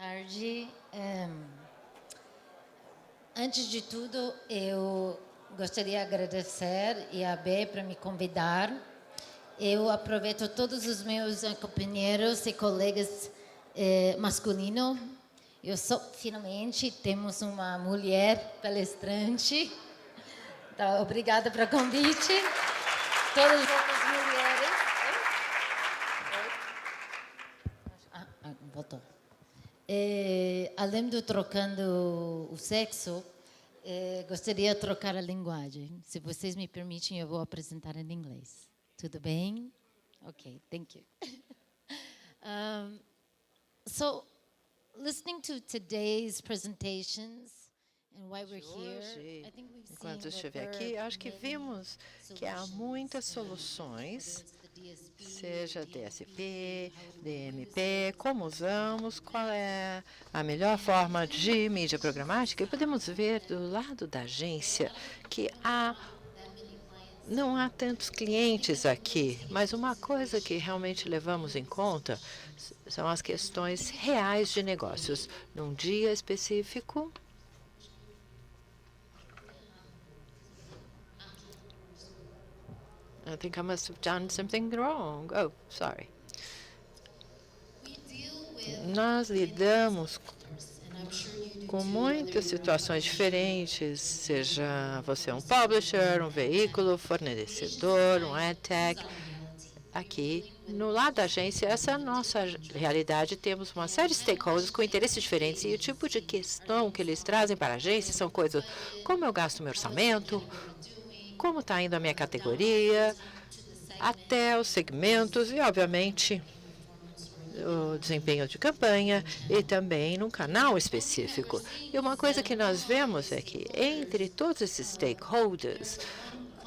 tarde. Antes de tudo, eu gostaria de agradecer a IAB para me convidar. Eu aproveito todos os meus companheiros e colegas masculinos. Finalmente temos uma mulher palestrante. Então, obrigada pelo convite. Todas as outras mulheres. Voltou. Além de trocando o sexo, gostaria de trocar a linguagem. Se vocês me permitem, eu vou apresentar em inglês. Tudo bem? Ok, thank you. So, listening to today's presentations and why we're here, I think we've seen Enquanto that estive there aqui, are acho que many vimos que há muitas soluções, seja DSP, DMP, como usamos, qual é a melhor forma de mídia programática. E podemos ver do lado da agência que não há tantos clientes aqui, mas uma coisa que realmente levamos em conta são as questões reais de negócios. Num dia específico, I think I must have done something wrong. Oh, sorry. Nós lidamos com muitas situações diferentes, seja você um publisher, um veículo, fornecedor, um adtech. Aqui, no lado da agência, essa é a nossa realidade. Temos uma série de stakeholders com interesses diferentes e o tipo de questão que eles trazem para a agência são coisas como eu gasto meu orçamento, como está indo a minha categoria, até os segmentos e, obviamente, o desempenho de campanha e também num canal específico. E uma coisa que nós vemos é que, entre todos esses stakeholders,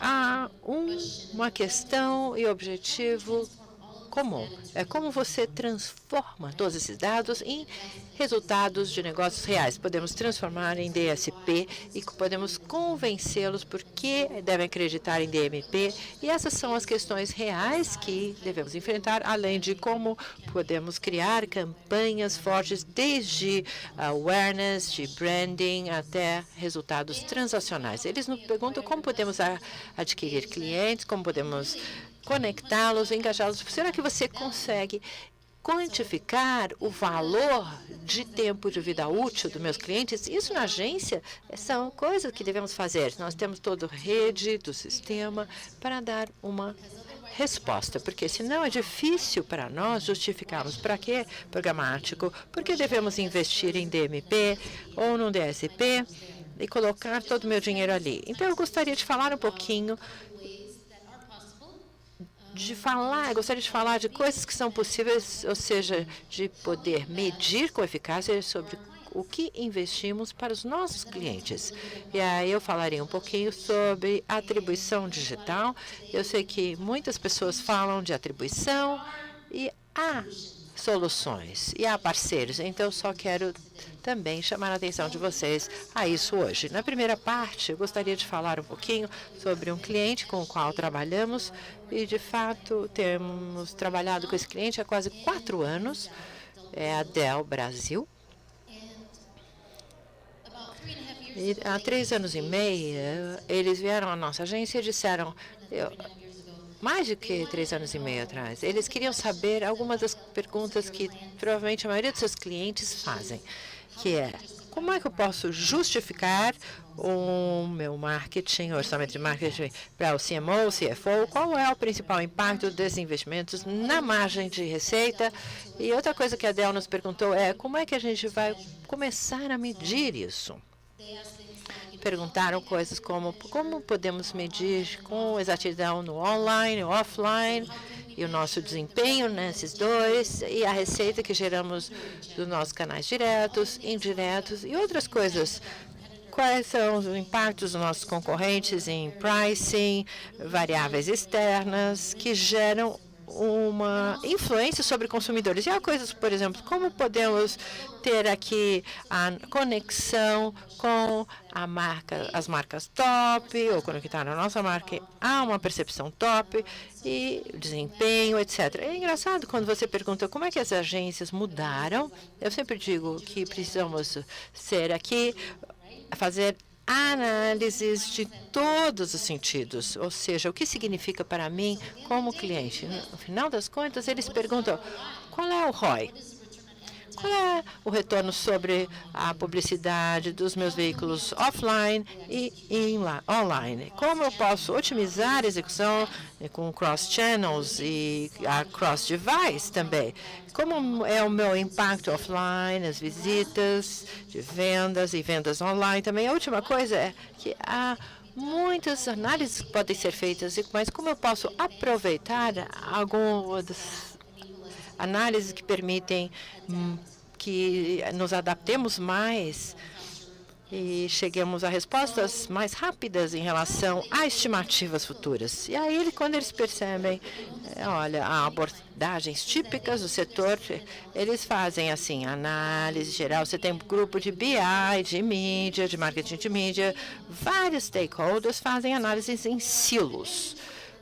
há uma questão e objetivo comum. É como você transforma todos esses dados em resultados de negócios reais. Podemos transformar em DSP e podemos convencê-los por que devem acreditar em DMP. E essas são as questões reais que devemos enfrentar, além de como podemos criar campanhas fortes, desde awareness, de branding, até resultados transacionais. Eles nos perguntam como podemos adquirir clientes, como podemos conectá-los, engajá-los. Será que você consegue quantificar o valor de tempo de vida útil dos meus clientes? Isso na agência são coisas que devemos fazer. Nós temos toda a rede do sistema para dar uma resposta, porque senão é difícil para nós justificarmos para que programático, porque devemos investir em DMP ou no DSP e colocar todo o meu dinheiro ali. Então, eu gostaria de falar um pouquinho gostaria de falar de coisas que são possíveis, ou seja, de poder medir com eficácia sobre o que investimos para os nossos clientes. E aí eu falarei um pouquinho sobre atribuição digital. Eu sei que muitas pessoas falam de atribuição e há soluções e há parceiros. Então, eu só quero também chamar a atenção de vocês a isso hoje. Na primeira parte, eu gostaria de falar um pouquinho sobre um cliente com o qual trabalhamos e, de fato, temos trabalhado com esse cliente há quase 4 anos. É a Dell Brasil. E há 3 anos e meio, eles vieram à nossa agência e disseram, mais do que 3 anos e meio atrás, eles queriam saber algumas das perguntas que provavelmente a maioria dos seus clientes fazem, que é, como é que eu posso justificar o meu marketing, o orçamento de marketing para o CMO, CFO, qual é o principal impacto desses investimentos na margem de receita? E outra coisa que a Dell nos perguntou é, como é que a gente vai começar a medir isso? Perguntaram coisas como podemos medir com exatidão no online, no offline, e o nosso desempenho nesses dois, e a receita que geramos dos nossos canais diretos, indiretos e outras coisas. Quais são os impactos dos nossos concorrentes em pricing, variáveis externas, que geram uma influência sobre consumidores. E há coisas, por exemplo, como podemos ter aqui a conexão com as marcas top, ou conectar a nossa marca a uma percepção top e desempenho, etc. É engraçado quando você pergunta como é que as agências mudaram. Eu sempre digo que precisamos ser aqui, fazer análises de todos os sentidos, ou seja, o que significa para mim como cliente. No final das contas, eles perguntam qual é o ROI, qual é o retorno sobre a publicidade dos meus veículos offline e online, como eu posso otimizar a execução com cross-channels e a cross-device também. Como é o meu impacto offline, as visitas de vendas e vendas online também. A última coisa é que há muitas análises que podem ser feitas, mas como eu posso aproveitar algumas análises que permitem que nos adaptemos mais e cheguemos a respostas mais rápidas em relação a estimativas futuras. E aí, quando eles percebem, olha, há abordagens típicas do setor, eles fazem assim, análise geral, você tem um grupo de BI, de mídia, de marketing de mídia, vários stakeholders fazem análises em silos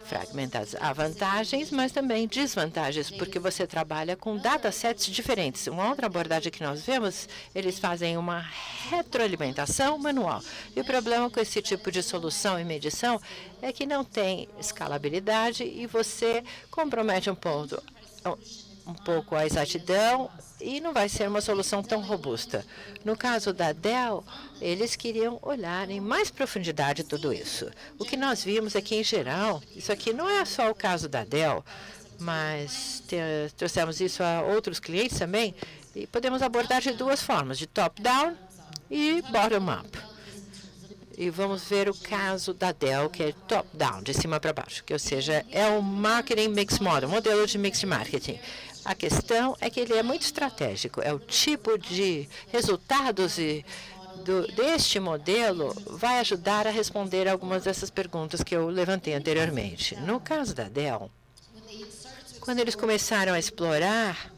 fragmentados. Há vantagens, mas também desvantagens, porque você trabalha com datasets diferentes. Uma outra abordagem que nós vemos, eles fazem uma retroalimentação manual. E o problema com esse tipo de solução e medição é que não tem escalabilidade e você compromete um pouco a exatidão e não vai ser uma solução tão robusta. No caso da Dell, eles queriam olhar em mais profundidade tudo isso. O que nós vimos aqui, em geral, isso aqui não é só o caso da Dell, mas trouxemos isso a outros clientes também, e podemos abordar de duas formas, de top-down e bottom-up. E vamos ver o caso da Dell, que é top-down, de cima para baixo, que, ou seja, é o Marketing Mix Model, modelo de mix de marketing. A questão é que ele é muito estratégico, é o tipo de resultados deste modelo vai ajudar a responder algumas dessas perguntas que eu levantei anteriormente. No caso da Dell, quando eles começaram a explorar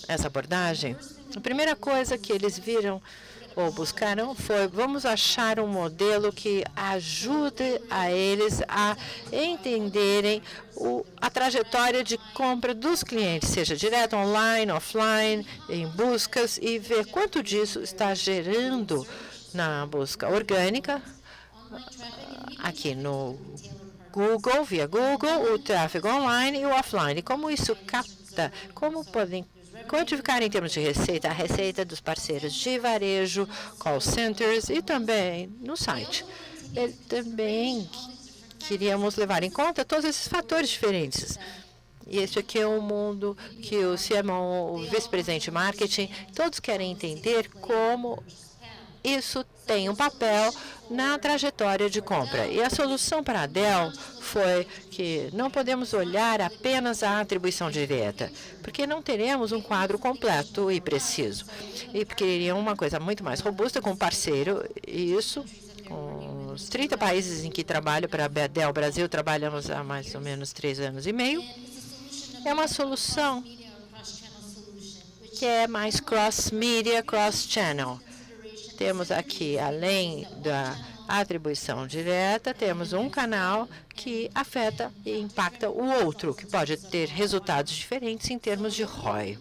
essa abordagem, a primeira coisa que eles viram ou buscaram foi, vamos achar um modelo que ajude a eles a entenderem a trajetória de compra dos clientes, seja direto, online, offline, em buscas, e ver quanto disso está gerando na busca orgânica, aqui no Google, via Google, o tráfego online e o offline. Como isso capta, como podem quantificar em termos de receita, a receita dos parceiros de varejo, call centers e também no site. Também queríamos levar em conta todos esses fatores diferentes. E este aqui é um mundo que o CMO, o vice-presidente de marketing, todos querem entender como isso tem um papel na trajetória de compra. E a solução para a Dell foi que não podemos olhar apenas a atribuição direta, porque não teremos um quadro completo e preciso. E queriam uma coisa muito mais robusta com o parceiro, e isso, com os 30 países em que trabalho para a Dell Brasil, trabalhamos há mais ou menos 3 anos e meio, é uma solução que é mais cross-media, cross-channel. Temos aqui, além da atribuição direta, temos um canal que afeta e impacta o outro, que pode ter resultados diferentes em termos de ROI.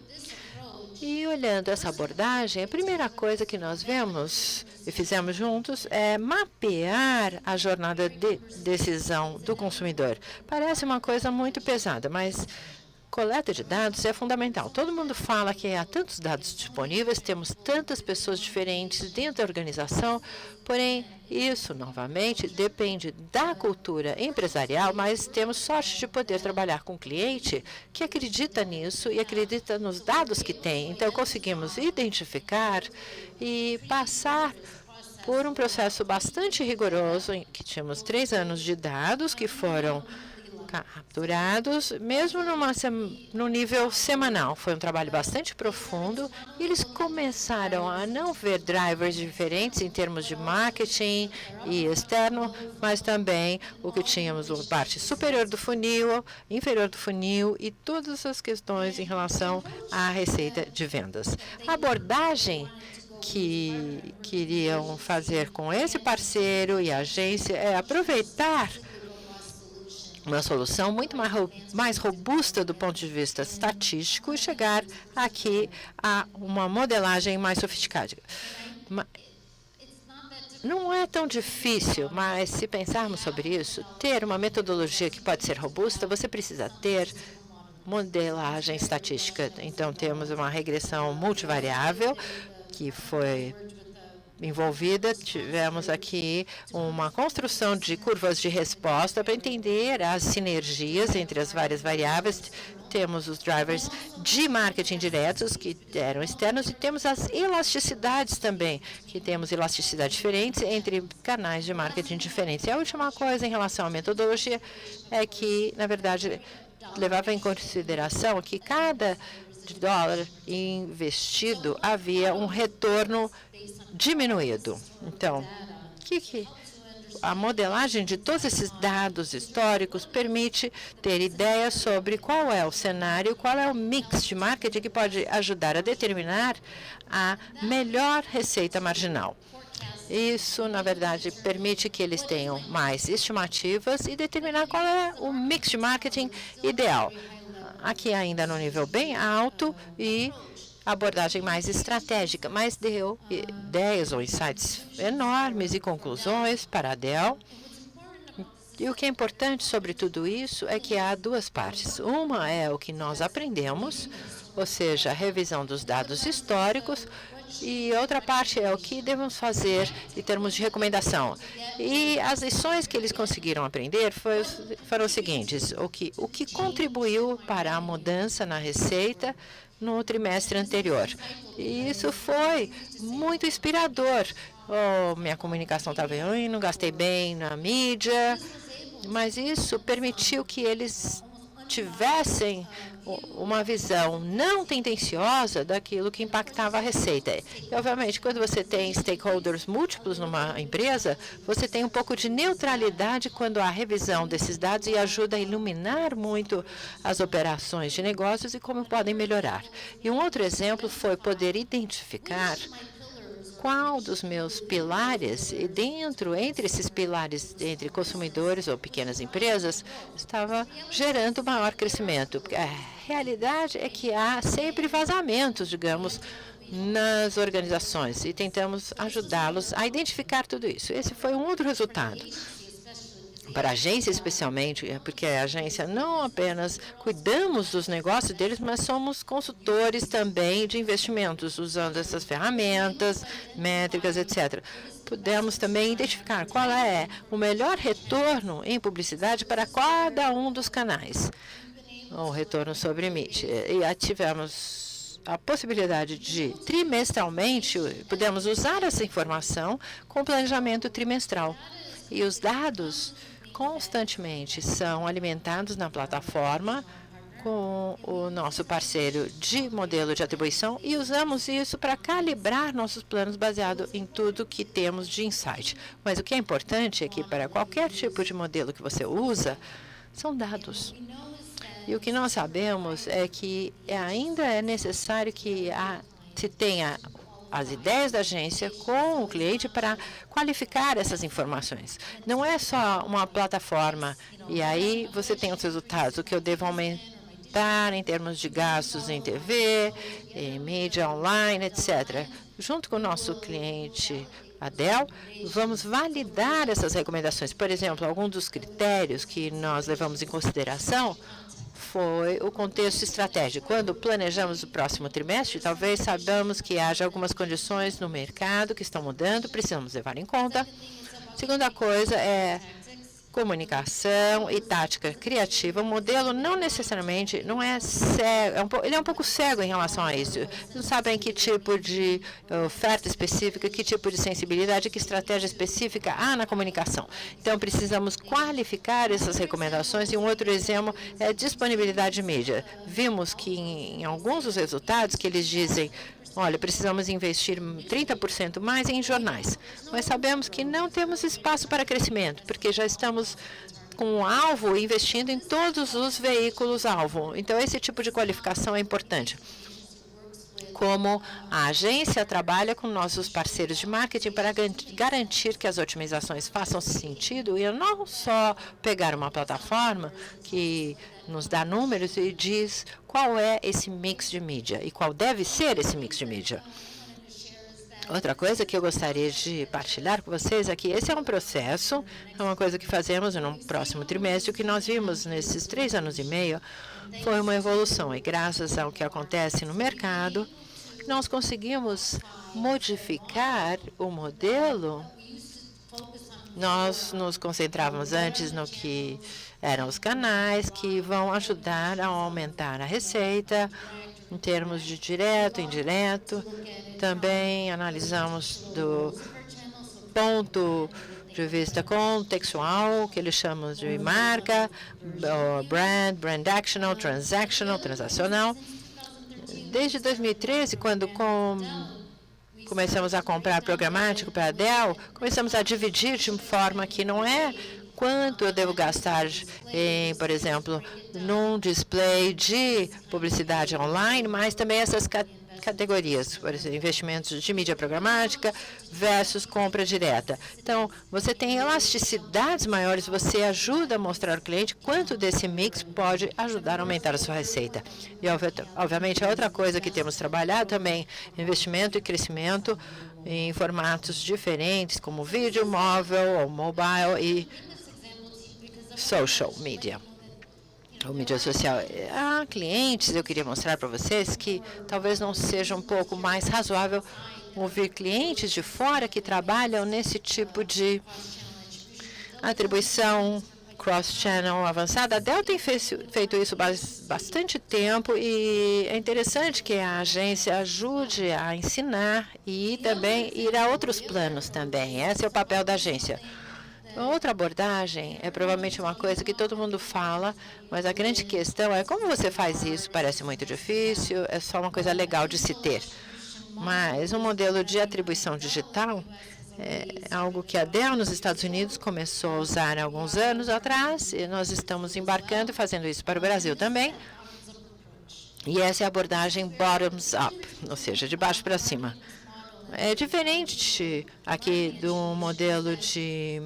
E olhando essa abordagem, a primeira coisa que nós vemos e fizemos juntos é mapear a jornada de decisão do consumidor. Parece uma coisa muito pesada, mas coleta de dados é fundamental. Todo mundo fala que há tantos dados disponíveis, temos tantas pessoas diferentes dentro da organização, porém, isso, novamente, depende da cultura empresarial, mas temos sorte de poder trabalhar com um cliente que acredita nisso e acredita nos dados que tem. Então, conseguimos identificar e passar por um processo bastante rigoroso, em que tínhamos 3 anos de dados que foram capturados, mesmo no nível semanal. Foi um trabalho bastante profundo E eles começaram a não ver drivers diferentes em termos de marketing e externo, mas também o que tínhamos a parte superior do funil, inferior do funil e todas as questões em relação à receita de vendas. A abordagem que queriam fazer com esse parceiro e a agência é aproveitar uma solução muito mais robusta do ponto de vista estatístico e chegar aqui a uma modelagem mais sofisticada. Não é tão difícil, mas se pensarmos sobre isso, ter uma metodologia que pode ser robusta, você precisa ter modelagem estatística. Então, temos uma regressão multivariável que foi envolvida. Tivemos aqui uma construção de curvas de resposta para entender as sinergias entre as várias variáveis. Temos os drivers de marketing diretos, que eram externos, e temos as elasticidades também, que temos elasticidades diferentes entre canais de marketing diferentes. E a última coisa em relação à metodologia é que, na verdade, levava em consideração que cada dólar investido havia um retorno diminuído. Então, a modelagem de todos esses dados históricos permite ter ideias sobre qual é o cenário, qual é o mix de marketing que pode ajudar a determinar a melhor receita marginal. Isso, na verdade, permite que eles tenham mais estimativas e determinar qual é o mix de marketing ideal. Aqui ainda no nível bem alto e abordagem mais estratégica, mas deu ideias ou insights enormes e conclusões para a Dell. E o que é importante sobre tudo isso é que há duas partes. Uma é o que nós aprendemos, ou seja, a revisão dos dados históricos, e outra parte é o que devemos fazer em termos de recomendação. E as lições que eles conseguiram aprender foram os seguintes: o que contribuiu para a mudança na receita no trimestre anterior. E isso foi muito inspirador. Minha comunicação estava ruim, não gastei bem na mídia, mas isso permitiu que eles tivessem uma visão não tendenciosa daquilo que impactava a receita. E, obviamente, quando você tem stakeholders múltiplos numa empresa, você tem um pouco de neutralidade quando há revisão desses dados e ajuda a iluminar muito as operações de negócios e como podem melhorar. E um outro exemplo foi poder identificar qual dos meus pilares, e entre esses pilares, entre consumidores ou pequenas empresas, estava gerando maior crescimento. Porque a realidade é que há sempre vazamentos, digamos, nas organizações, e tentamos ajudá-los a identificar tudo isso. Esse foi um outro resultado. Para a agência, especialmente, porque a agência não apenas cuidamos dos negócios deles, mas somos consultores também de investimentos, usando essas ferramentas, métricas, etc. Pudemos também identificar qual é o melhor retorno em publicidade para cada um dos canais, o retorno sobre MIT. E tivemos a possibilidade de, trimestralmente, pudemos usar essa informação com planejamento trimestral. E os dados constantemente são alimentados na plataforma com o nosso parceiro de modelo de atribuição e usamos isso para calibrar nossos planos baseado em tudo que temos de insight. Mas o que é importante é que para qualquer tipo de modelo que você usa, são dados. E o que nós sabemos é que ainda é necessário que se tenha as ideias da agência com o cliente para qualificar essas informações. Não é só uma plataforma e aí você tem os resultados, o que eu devo aumentar em termos de gastos em TV, em mídia online, etc. Junto com o nosso cliente, a Dell, vamos validar essas recomendações. Por exemplo, alguns dos critérios que nós levamos em consideração foi o contexto estratégico. Quando planejamos o próximo trimestre, talvez saibamos que haja algumas condições no mercado que estão mudando, precisamos levar em conta. Segunda coisa é comunicação e tática criativa. O modelo não necessariamente não é cego, ele é um pouco cego em relação a isso. Não sabem que tipo de oferta específica, que tipo de sensibilidade, que estratégia específica há na comunicação. Então, precisamos qualificar essas recomendações. E um outro exemplo é a disponibilidade de mídia. Vimos que em alguns dos resultados que eles dizem olha, precisamos investir 30% mais em jornais. Mas sabemos que não temos espaço para crescimento, porque já estamos com o alvo investindo em todos os veículos-alvo. Então, esse tipo de qualificação é importante. Como a agência trabalha com nossos parceiros de marketing para garantir que as otimizações façam sentido e não só pegar uma plataforma que nos dá números e diz qual é esse mix de mídia e qual deve ser esse mix de mídia. Outra coisa que eu gostaria de partilhar com vocês é que esse é um processo, é uma coisa que fazemos no próximo trimestre. O que nós vimos nesses 3 anos e meio foi uma evolução. E graças ao que acontece no mercado, nós conseguimos modificar o modelo. Nós nos concentrávamos antes no que eram os canais que vão ajudar a aumentar a receita, em termos de direto e indireto. Também analisamos do ponto de vista contextual, que eles chamam de marca, brand actional, transacional. Desde 2013, quando começamos a comprar programático para a Dell, começamos a dividir de forma que não é quanto eu devo gastar, por exemplo, num display de publicidade online, mas também essas categorias, por exemplo, investimentos de mídia programática versus compra direta. Então, você tem elasticidades maiores, você ajuda a mostrar ao cliente quanto desse mix pode ajudar a aumentar a sua receita. E, obviamente, a outra coisa que temos trabalhado também, investimento e crescimento em formatos diferentes, como vídeo, móvel, ou mobile e social media. ou mídia social. Há clientes, eu queria mostrar para vocês que talvez não seja um pouco mais razoável ouvir clientes de fora que trabalham nesse tipo de atribuição cross-channel avançada. A Dell tem feito isso bastante tempo e é interessante que a agência ajude a ensinar e também ir a outros planos também. Esse é o papel da agência. Outra abordagem é provavelmente uma coisa que todo mundo fala, mas a grande questão é como você faz isso. Parece muito difícil, é só uma coisa legal de se ter. Mas um modelo de atribuição digital é algo que a Dell nos Estados Unidos começou a usar há alguns anos atrás, e nós estamos embarcando e fazendo isso para o Brasil também. E essa é a abordagem bottoms-up, ou seja, de baixo para cima. É diferente aqui do modelo de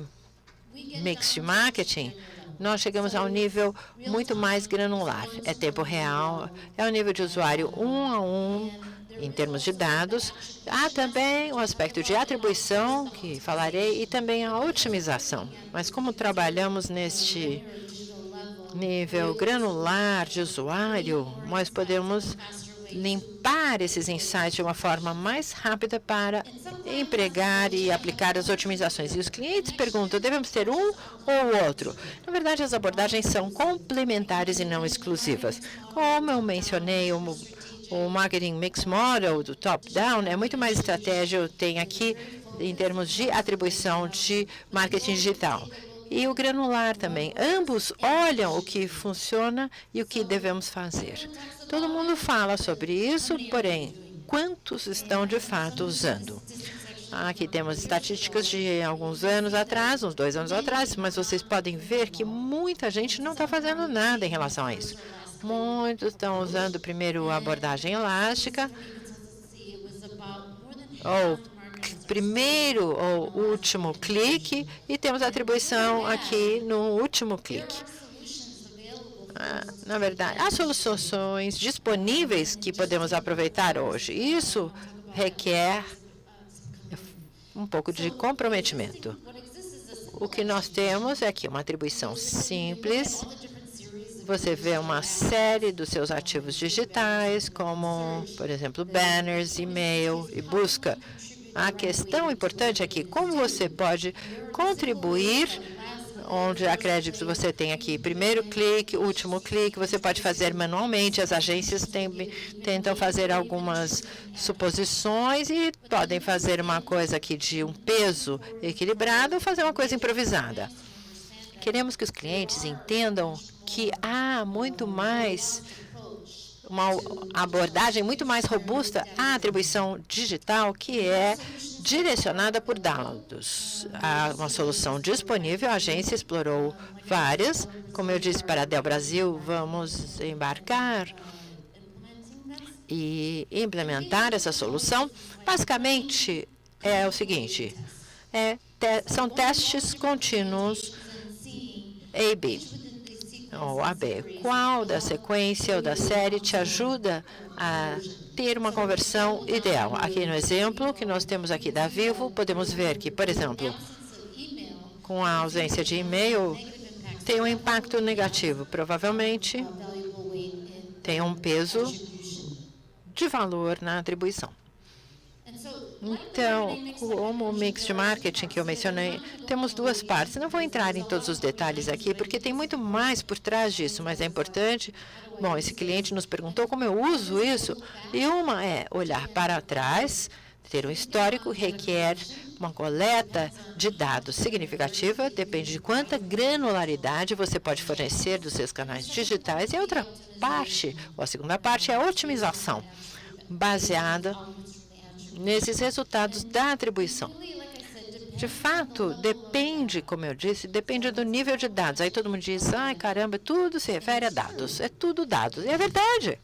mix de marketing. Nós chegamos a um nível muito mais granular. É tempo real, é o nível de usuário 1 a 1, em termos de dados. Há também o aspecto de atribuição, que falarei, e também a otimização. Mas como trabalhamos neste nível granular de usuário, nós podemos limpar esses insights de uma forma mais rápida para empregar e aplicar as otimizações. E os clientes perguntam, devemos ter um ou outro? Na verdade, as abordagens são complementares e não exclusivas. Como eu mencionei, o Marketing Mix Model do top-down é muito mais estratégia, tem aqui em termos de atribuição de marketing digital. E o granular também. Ambos olham o que funciona e o que devemos fazer. Todo mundo fala sobre isso, porém, quantos estão de fato usando? Aqui temos estatísticas de alguns anos atrás, uns 2 anos atrás, mas vocês podem ver que muita gente não está fazendo nada em relação a isso. Muitos estão usando primeiro a abordagem elástica, ou primeiro ou último clique, e temos a atribuição aqui no último clique. Na verdade, há soluções disponíveis que podemos aproveitar hoje. Isso requer um pouco de comprometimento. O que nós temos é aqui uma atribuição simples. Você vê uma série dos seus ativos digitais, como, por exemplo, banners, e-mail e busca. A questão importante é que como você pode contribuir, onde há créditos você tem aqui primeiro clique, último clique, você pode fazer manualmente. As agências tentam fazer algumas suposições e podem fazer uma coisa aqui de um peso equilibrado ou fazer uma coisa improvisada. Queremos que os clientes entendam que há muito mais uma abordagem muito mais robusta à atribuição digital, que é direcionada por dados. Há uma solução disponível, a agência explorou várias. Como eu disse para a Dell Brasil, vamos embarcar e implementar essa solução. Basicamente, é o seguinte, são testes contínuos A/B, ou AB. Qual da sequência ou da série te ajuda a ter uma conversão ideal? Aqui no exemplo que nós temos aqui da Vivo, podemos ver que, por exemplo, com a ausência de e-mail, tem um impacto negativo. Provavelmente, tem um peso de valor na atribuição. Então, como o mix de marketing que eu mencionei, temos duas partes. Não vou entrar em todos os detalhes aqui, porque tem muito mais por trás disso, mas é importante. Bom, esse cliente nos perguntou como eu uso isso, e uma é olhar para trás, ter um histórico, requer uma coleta de dados significativa, depende de quanta granularidade você pode fornecer dos seus canais digitais, e a outra parte, ou a segunda parte, é a otimização, baseada nesses resultados da atribuição. De fato, depende, como eu disse, depende do nível de dados. Aí todo mundo diz, ai, caramba, tudo se refere a dados. É tudo dados. E é verdade.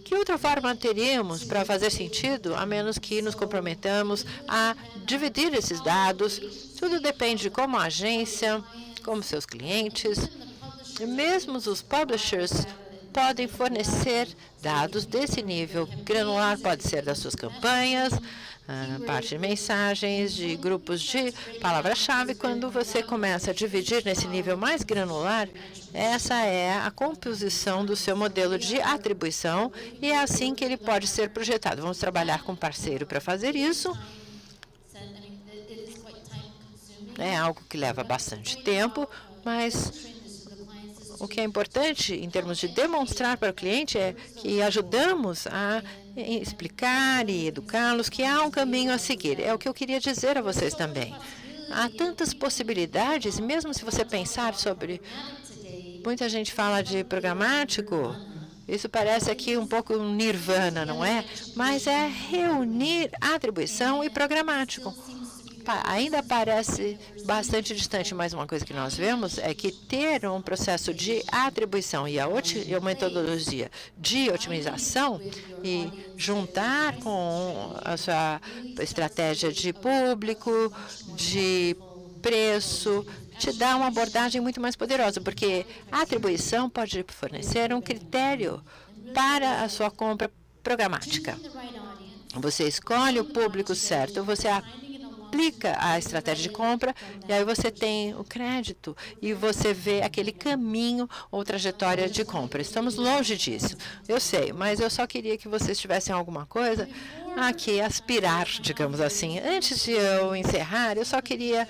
Que outra forma teríamos para fazer sentido, a menos que nos comprometamos a dividir esses dados? Tudo depende de como a agência, como seus clientes, e mesmo os publishers podem fornecer dados desse nível granular, pode ser das suas campanhas, parte de mensagens, de grupos de palavra-chave. Quando você começa a dividir nesse nível mais granular, essa é a composição do seu modelo de atribuição e é assim que ele pode ser projetado. Vamos trabalhar com um parceiro para fazer isso. É algo que leva bastante tempo, mas o que é importante em termos de demonstrar para o cliente é que ajudamos a explicar e educá-los que há um caminho a seguir. É o que eu queria dizer a vocês também. Há tantas possibilidades, mesmo se você pensar sobre... Muita gente fala de programático, isso parece aqui um pouco um nirvana, não é? Mas é reunir atribuição e programático. Ainda parece bastante distante, mas uma coisa que nós vemos é que ter um processo de atribuição e uma metodologia de otimização e juntar com a sua estratégia de público, de preço, te dá uma abordagem muito mais poderosa, porque a atribuição pode fornecer um critério para a sua compra programática. Você escolhe o público certo, você aplica a estratégia de compra, e aí você tem o crédito, e você vê aquele caminho ou trajetória de compra. Estamos longe disso, eu sei, mas eu só queria que vocês tivessem alguma coisa a que aspirar, digamos assim. Antes de eu encerrar, eu só queria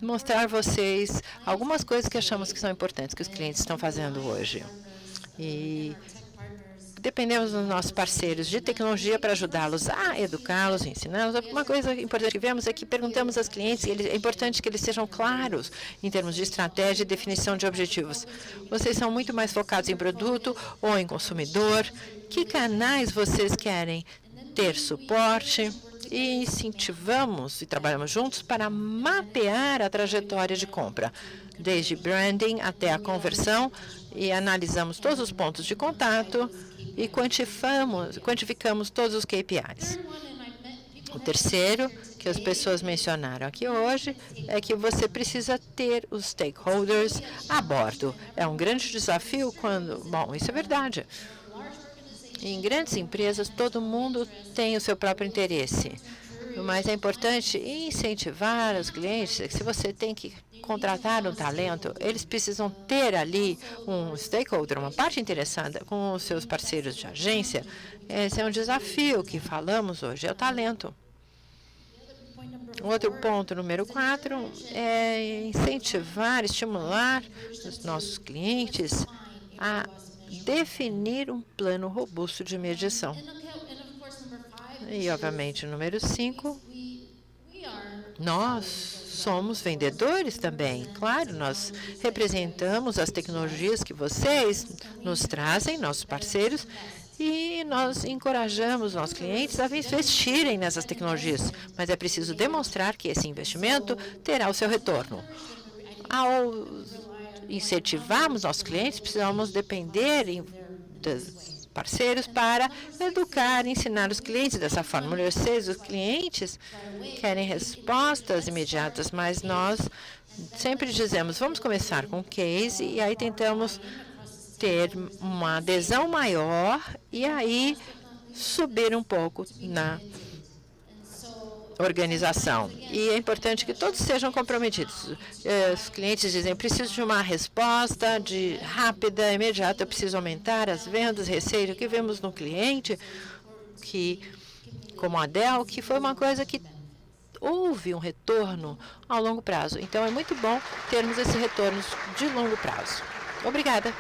mostrar a vocês algumas coisas que achamos que são importantes, que os clientes estão fazendo hoje. E dependemos dos nossos parceiros de tecnologia para ajudá-los a educá-los, ensiná-los. Uma coisa importante que vemos é que perguntamos aos clientes, é importante que eles sejam claros em termos de estratégia e definição de objetivos. Vocês são muito mais focados em produto ou em consumidor? Que canais vocês querem ter suporte? E incentivamos e trabalhamos juntos para mapear a trajetória de compra, desde branding até a conversão, e analisamos todos os pontos de contato e quantificamos todos os KPIs. O terceiro, que as pessoas mencionaram aqui hoje, é que você precisa ter os stakeholders a bordo. É um grande desafio quando... Bom, isso é verdade. Em grandes empresas, todo mundo tem o seu próprio interesse. Mas é importante incentivar os clientes, que se você tem que contratar um talento, eles precisam ter ali um stakeholder, uma parte interessada com os seus parceiros de agência. Esse é um desafio que falamos hoje, é o talento. Outro ponto, número 4, é incentivar, estimular os nossos clientes a definir um plano robusto de medição. E, obviamente, número 5, nós somos vendedores também. Claro, nós representamos as tecnologias que vocês nos trazem, nossos parceiros, e nós encorajamos nossos clientes a investirem nessas tecnologias. Mas é preciso demonstrar que esse investimento terá o seu retorno. Ao incentivarmos nossos clientes, precisamos depender dos parceiros para educar, ensinar os clientes dessa forma. Os clientes querem respostas imediatas, mas nós sempre dizemos, vamos começar com um case, e aí tentamos ter uma adesão maior e aí subir um pouco na organização. E é importante que todos sejam comprometidos. Os clientes dizem, preciso de uma resposta rápida, imediata, eu preciso aumentar as vendas, receita. O que vemos no cliente, como a Dell, que foi uma coisa que houve um retorno ao longo prazo. Então, é muito bom termos esse retorno de longo prazo. Obrigada.